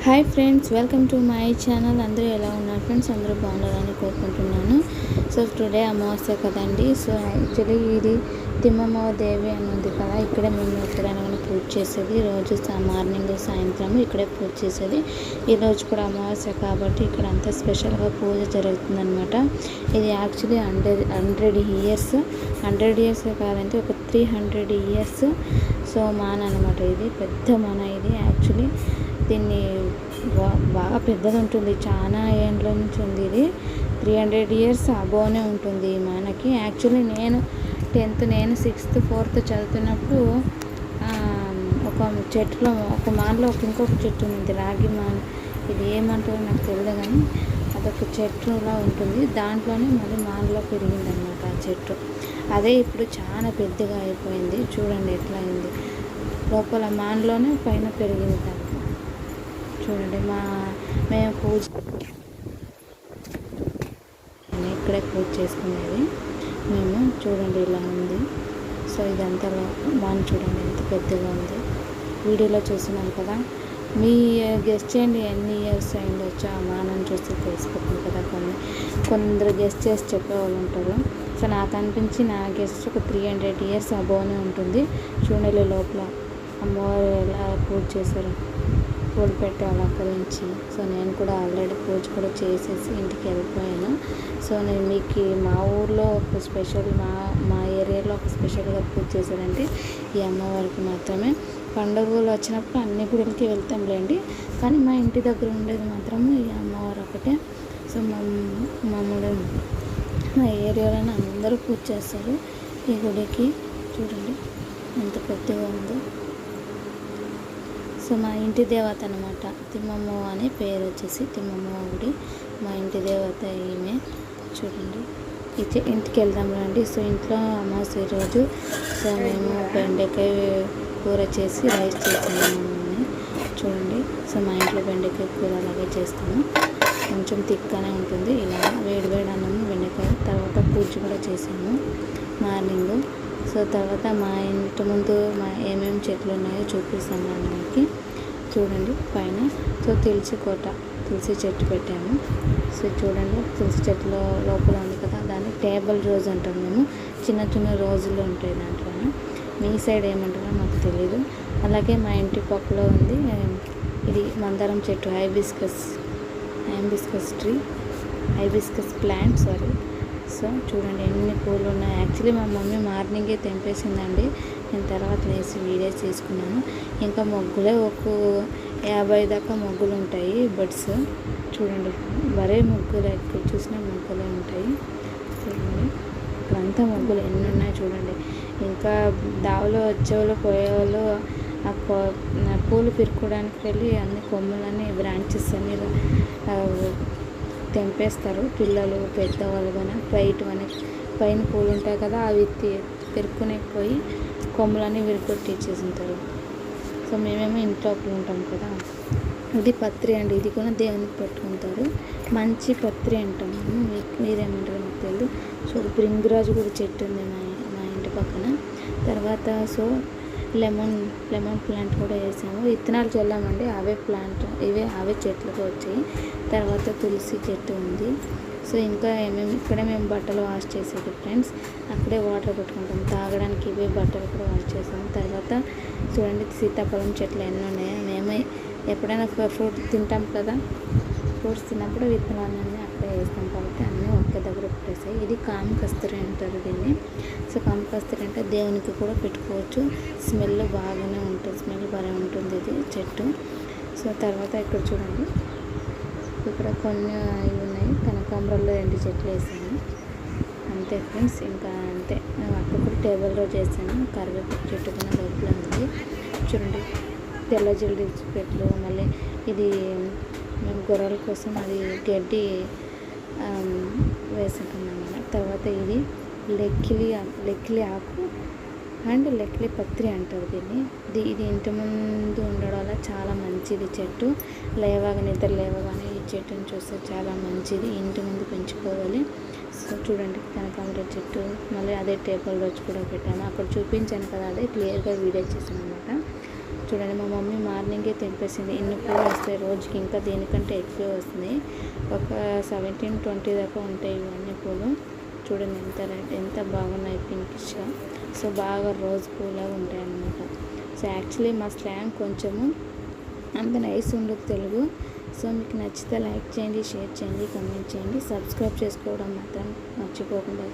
Hi friends, welcome to my channel. అందరూ ఎలా ఉన్నారు ఫ్రెండ్స్? అందరూ బాగుండాలని కోరుకుంటున్నాను. సో టుడే అమావాస్య కదండి. సో యాక్చువల్లీ ఇది తిమ్మమ్మ దేవి అని ఉంది కదా, ఇక్కడే మేము ఎప్పుడైనా కానీ పూజ చేసేది. రోజు మార్నింగ్ సాయంత్రం ఇక్కడే పూజ చేసేది. ఈరోజు కూడా అమావాస్య కాబట్టి ఇక్కడ అంతా స్పెషల్గా పూజ జరుగుతుందనమాట. ఇది యాక్చువల్లీ 100 ఇయర్స్ కాదంటే ఒక 300 ఇయర్స్ సో మాన అనమాట. ఇది పెద్ద మాన. ఇది యాక్చువల్లీ దీన్ని బాగా పెద్దది ఉంటుంది, చాలా ఏండ్ల నుంచి ఉంది. ఇది 300 ఇయర్స్ అబోనే ఉంటుంది ఈ మానకి. యాక్చువల్లీ నేను 10th, నేను 6th, 4th చదువుతున్నప్పుడు ఒక చెట్టులో, ఒక మానలో ఇంకొక చెట్టు ఉంది, రాగి మాన. ఇది ఏమంటారో నాకు తెలియదు కానీ అదొక చెట్టులా ఉంటుంది. దాంట్లోనే మళ్ళీ మానలో పెరిగింది అనమాట ఆ చెట్టు. అదే ఇప్పుడు చాలా పెద్దగా అయిపోయింది. చూడండి ఎట్లా అయింది. లోపల మానలోనే పైన పెరిగింది దాంట్లో. చూడండి మేము పూజ ఇక్కడే పూజ చేసుకునేది మేము. చూడండి ఇలా ఉంది. సో ఇదంతా మాన చూడండి ఎంత పెద్దగా ఉంది. వీడియోలో చూస్తున్నాం కదా. మీ గెస్ట్ చేయండి ఎన్ని ఇయర్స్ అయిండొచ్చు ఆ మానని చూస్తే తెలిసిపోతుంది కదా. కొందరు గెస్ట్ చేసి చెప్పేవాళ్ళు ఉంటారు. సో నాకు అనిపించి నా గెస్ట్ ఒక 300 ఇయర్స్ అబోనే ఉంటుంది. చూడండి లోపల అమ్మవారు ఎలా పూజ చేశారు, పూలు పెట్టి అలంకరించి. సో నేను కూడా ఆల్రెడీ పూజ కూడా చేసేసి ఇంటికి వెళ్ళిపోయాను. సో నేను మీకు మా ఊర్లో ఒక స్పెషల్, మా ఏరియాలో ఒక స్పెషల్గా పూజ చేసేదంటే ఈ అమ్మవారికి మాత్రమే. పండుగలు వచ్చినప్పుడు అన్ని గుడికి వెళ్తాంలేండి, కానీ మా ఇంటి దగ్గర ఉండేది మాత్రము ఈ అమ్మవారు ఒకటే. సో మామూలు మా ఏరియాలోనే అందరూ పూజ చేస్తారు ఈ గుడికి. చూడండి ఎంత పెద్దగా ఉందో. సో మా ఇంటి దేవత అనమాట తిమ్మమ్మ అని పేరు వచ్చేసి తిమ్మమ్మ గుడి. మా ఇంటి దేవత ఈమె. చూడండి ఇంటికి వెళ్దాం రండి. సో ఇంట్లో అమావాస్య రోజు సో మేము బెండకాయ కూర చేసి రైస్ చేసాము. చూడండి సో మా ఇంట్లో బెండకాయ కూర అలాగే చేస్తాము. కొంచెం థిక్గానే ఉంటుంది. ఇలా వేడి అన్నము బెండకాయ. తర్వాత పూజ కూడా చేసాము మార్నింగ్. సో తర్వాత మా ఇంటి ముందు ఏమేమి చెట్లు ఉన్నాయో చూపిస్తాను మీకు. చూడండి పైన సో తులసి చెట్టు పెట్టాము. సో చూడండి తులసి చెట్టులో లోపల ఉంది కదా, దాన్ని టేబుల్ రోజ్ అంటాం మేము. చిన్న రోజులు ఉంటాయి దాంట్లో. మీ సైడ్ ఏమంటారో నాకు తెలీదు. అలాగే మా ఇంటి పక్కలో ఉంది ఇది మందారం చెట్టు, hibiscus tree, hibiscus plant sorry. So చూడండి ఎన్ని పూలు ఉన్నాయి. యాక్చువల్లీ మా మమ్మీ మార్నింగే తెంపేసిందండి. నేను తర్వాత వేసి వీడియోస్ తీసుకున్నాను. ఇంకా మొగ్గులే ఒక 50 దాకా మొగ్గులు ఉంటాయి, బడ్స్. చూడండి వరే మొగ్గులు, ఎక్కడ చూసినా మొగ్గులే ఉంటాయి. చూడండి ఇక్కడంతా మొగ్గులు ఎన్ని ఉన్నాయి చూడండి. ఇంకా దావలో వచ్చేవాళ్ళు పోయేవాళ్ళు ఆ పూలు పిరుకోవడానికి వెళ్ళి అన్ని కొమ్మలన్నీ బ్రాంచెస్ అన్ని తెంపేస్తారు పిల్లలు, పెద్దవాళ్ళు. కానీ పైన పూలు ఉంటాయి కదా, అవి పెరుక్కునే పోయి కొమ్మలన్నీ విరుకొట్టి ఇచ్చేసింటారు. సో మేమేమో ఇంట్లో ఉంటాం కదా. ఇది పత్రి అండి. ఇది కూడా దేవునికి పెట్టుకుంటారు. మంచి పత్రి అంటాము. మీరేమంటారు నాకు తెలియదు. సో భృంగిరాజు కూడా చెట్టు ఉంది మా ఇంటి పక్కన. తర్వాత సో లెమన్ ప్లాంట్ కూడా వేసాము. విత్తనాలు చల్లామండి, అవే చెట్లుగా వచ్చాయి. తర్వాత తులసి చెట్టు ఉంది. సో ఇంకా ఇక్కడే మేము బట్టలు వాష్ చేసేది ఫ్రెండ్స్. అక్కడే వాటర్ పెట్టుకుంటాం తాగడానికి. ఇవే బట్టలు కూడా వాష్ చేసాము. తర్వాత చూడండి సీతాఫలం చెట్లు ఎన్ని ఉన్నాయో. మేమే ఎప్పుడైనా ఫ్రూట్ తింటాం కదా, ఫ్రూట్స్ తిన్నప్పుడు విత్తనాలన్నీ అక్కడే వేస్తాం కాబట్టి అన్నీ ఒకే దగ్గర పెట్టేసాయి. ఇది కామకస్తూరి అంటారు దీన్ని. సో కామకస్తూరి అంటే దేవునికి కూడా పెట్టుకోవచ్చు. స్మెల్ బాగానే ఉంటుంది, స్మెల్ బాగా ఉంటుంది ఇది చెట్టు. సో తర్వాత ఇక్కడ చూడండి, ఇక్కడ కొన్ని ఇవి ఉన్నాయి. కనకాంబరాల్లో 2 చెట్లు వేసాను. అంతే ఫ్రెండ్స్, ఇంకా అంతే. మేము అక్కడ కూడా టేబుల్ రోజ్ చేసాను. కరివేపాకు చెట్టు కూడా లోపల ఉంది. చూడండి తెల్ల జిల్లి చెట్లు. మళ్ళీ ఇది మేము గొర్రెల కోసం అది గడ్డి వేసుకున్నాం. తర్వాత ఇది లెక్కిలి ఆకు అండ్ లెక్కిలి పత్రి అంటారు దీన్ని. ఇది ఇంటి ముందు ఉండడం వల్ల చాలా మంచిది చెట్టు. నిద్ర లేవగానే ఈ చెట్టుని చూస్తే చాలా మంచిది. ఇంటి ముందు పెంచుకోవాలి. సో చూడండి కనకాంబరం చెట్టు. మళ్ళీ అదే టేబుల్ రోజ్ కూడా పెట్టాము. అక్కడ చూపించాను కదా, అదే క్లియర్గా వీడియో చేసాను అనమాట. చూడండి మా మమ్మీ మార్నింగే తెంపేసింది. ఇన్ని పూలు వస్తాయి రోజుకి, ఇంకా దీనికంటే ఎక్కువ వస్తున్నాయి. ఒక 17-20 దాకా ఉంటాయి ఇవన్నీ పూలు. చూడండి ఎంత బాగున్నాయి పింకిష్గా. సో బాగా రోజ్ పూలాగా ఉంటాయి అన్నమాట. సో యాక్చువల్లీ మా స్లాంగ్ కొంచెము అంత నైస్ ఉండదు తెలుగు. సో మీకు నచ్చితే లైక్ చేయండి, షేర్ చేయండి, కామెంట్ చేయండి, సబ్స్క్రైబ్ చేసుకోవడం మాత్రం మర్చిపోకుండా